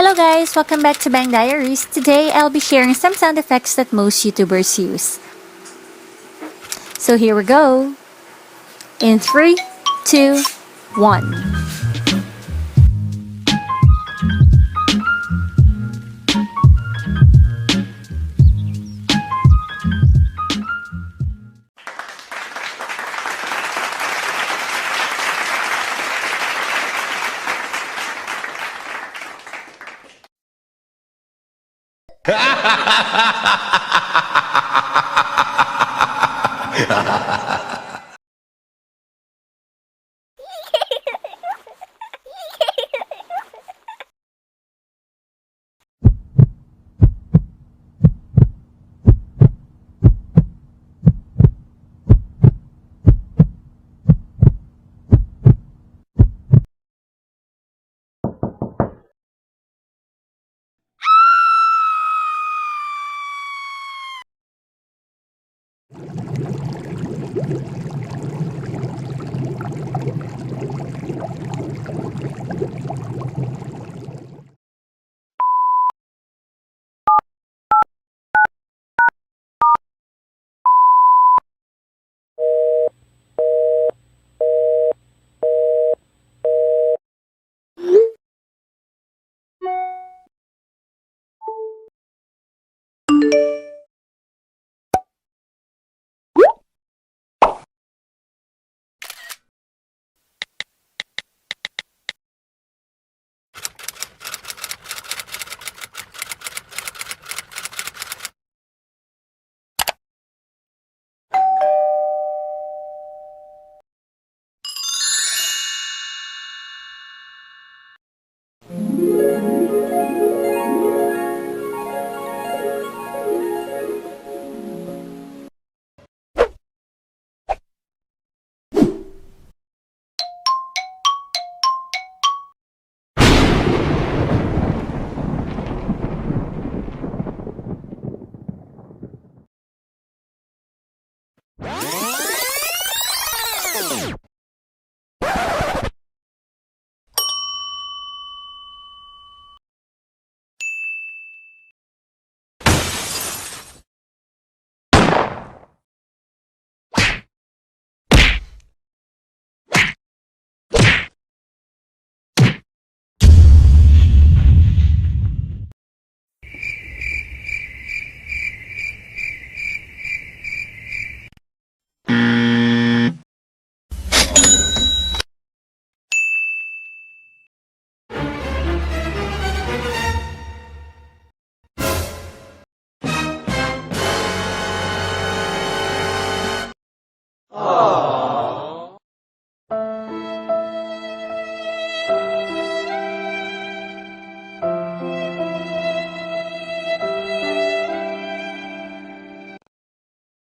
Hello guys! Welcome back to Bang Diaries. Today, I'll be sharing some sound effects that most YouTubers use. So here we go. In 3, 2, 1.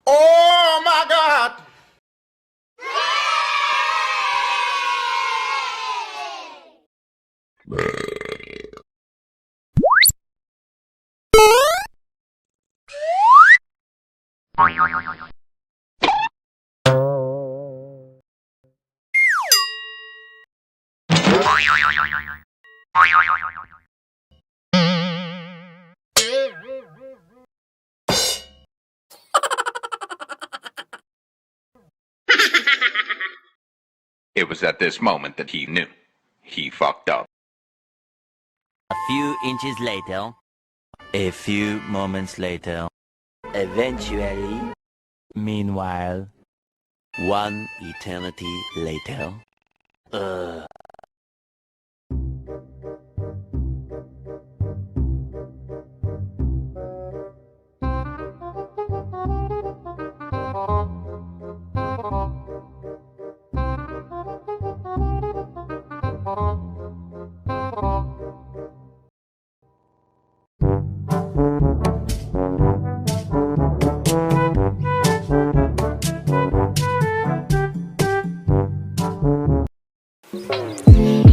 Oh my God! It was at this moment that he knew. He fucked up. A few inches later, a few moments later, eventually, meanwhile, one eternity later.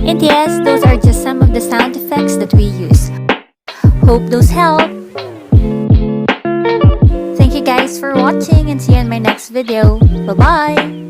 And yes, those are just some of the sound effects that we use. Hope those help! Thank you guys for watching and see you in my next video. Bye-bye!